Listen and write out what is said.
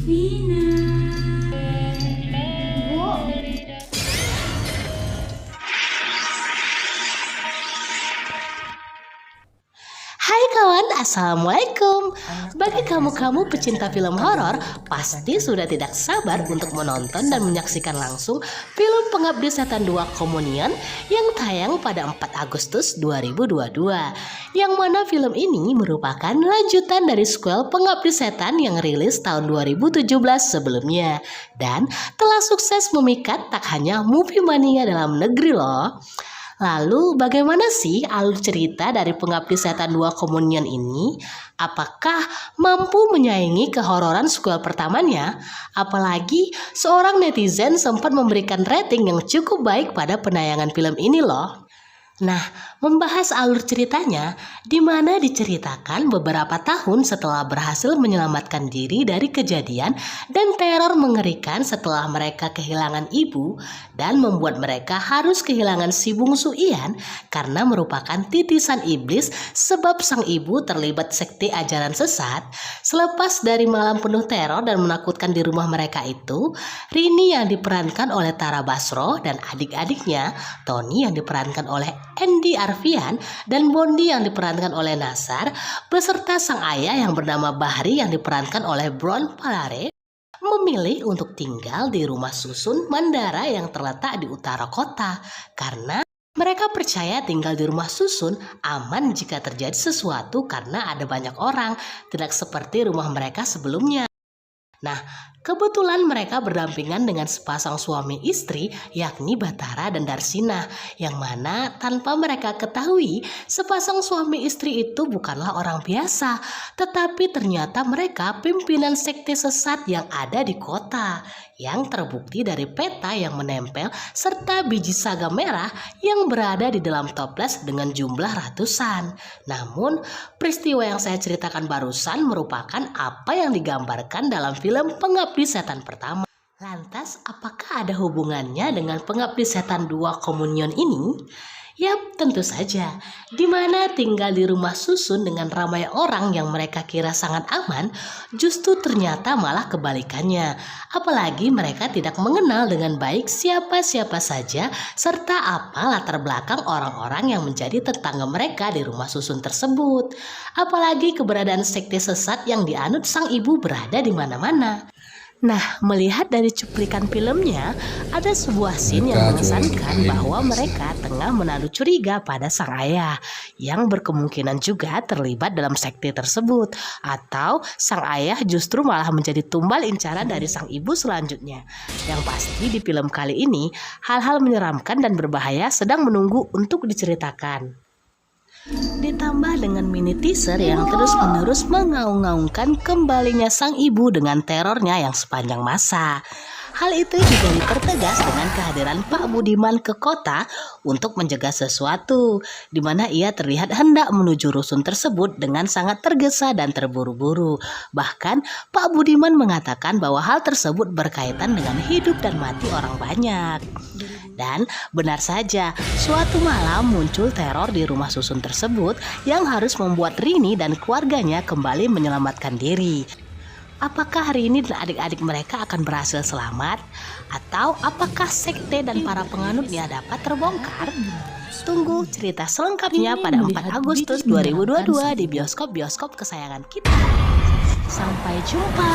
Hai kawan, Assalamualaikum. Bagi kamu-kamu pecinta film horor, pasti sudah tidak sabar untuk menonton dan menyaksikan langsung film Pengabdi Setan 2 Komunion yang tayang pada 4 Agustus 2022. Yang mana film ini merupakan lanjutan dari sequel Pengabdi Setan yang rilis tahun 2017 sebelumnya. Dan telah sukses memikat tak hanya movie mania dalam negeri loh. Lalu bagaimana sih alur cerita dari Pengabdi Setan 2 Komunion ini? Apakah mampu menyaingi kehororan sequel pertamanya? Apalagi seorang netizen sempat memberikan rating yang cukup baik pada penayangan film ini loh. Nah, membahas alur ceritanya, di mana diceritakan beberapa tahun setelah berhasil menyelamatkan diri dari kejadian dan teror mengerikan setelah mereka kehilangan ibu dan membuat mereka harus kehilangan si bungsu Ian karena merupakan titisan iblis sebab sang ibu terlibat sekte ajaran sesat. Selepas dari malam penuh teror dan menakutkan di rumah mereka itu, Rini yang diperankan oleh Tara Basro dan adik-adiknya, Tony yang diperankan oleh Andy Arfian dan Bondi yang diperankan oleh Nasar beserta sang ayah yang bernama Bahri yang diperankan oleh Bron Palare memilih untuk tinggal di rumah susun Mandara yang terletak di utara kota karena mereka percaya tinggal di rumah susun aman jika terjadi sesuatu karena ada banyak orang, tidak seperti rumah mereka sebelumnya. Nah, kebetulan mereka berdampingan dengan sepasang suami istri yakni Batara dan Darsina, yang mana tanpa mereka ketahui sepasang suami istri itu bukanlah orang biasa, tetapi ternyata mereka pimpinan sekte sesat yang ada di kota, yang terbukti dari peta yang menempel serta biji saga merah yang berada di dalam toples dengan jumlah ratusan. Namun, peristiwa yang saya ceritakan barusan merupakan apa yang digambarkan dalam film Pengabdi Setan pertama. Lantas, apakah ada hubungannya dengan Pengabdi Setan 2 Komunion ini? Yap, tentu saja. Di mana tinggal di rumah susun dengan ramai orang yang mereka kira sangat aman, justru ternyata malah kebalikannya. Apalagi mereka tidak mengenal dengan baik siapa-siapa saja serta apa latar belakang orang-orang yang menjadi tetangga mereka di rumah susun tersebut. Apalagi keberadaan sekte sesat yang dianut sang ibu berada di mana-mana. Nah, melihat dari cuplikan filmnya, ada sebuah scene yang mengesankan bahwa mereka tengah menaruh curiga pada sang ayah yang berkemungkinan juga terlibat dalam sekte tersebut, atau sang ayah justru malah menjadi tumbal incaran dari sang ibu selanjutnya. Yang pasti di film kali ini, hal-hal menyeramkan dan berbahaya sedang menunggu untuk diceritakan. Ditambah dengan mini teaser yang terus-menerus mengaung-ngaungkan kembalinya sang ibu dengan terornya yang sepanjang masa. Hal itu juga dipertegas dengan kehadiran Pak Budiman ke kota untuk menjaga sesuatu, di mana ia terlihat hendak menuju rusun tersebut dengan sangat tergesa dan terburu-buru. Bahkan Pak Budiman mengatakan bahwa hal tersebut berkaitan dengan hidup dan mati orang banyak. Dan benar saja, suatu malam muncul teror di rumah susun tersebut yang harus membuat Rini dan keluarganya kembali menyelamatkan diri. Apakah Rini dan adik-adik mereka akan berhasil selamat? Atau apakah sekte dan para penganutnya dapat terbongkar? Tunggu cerita selengkapnya pada 4 Agustus 2022 di bioskop-bioskop kesayangan kita. Sampai jumpa.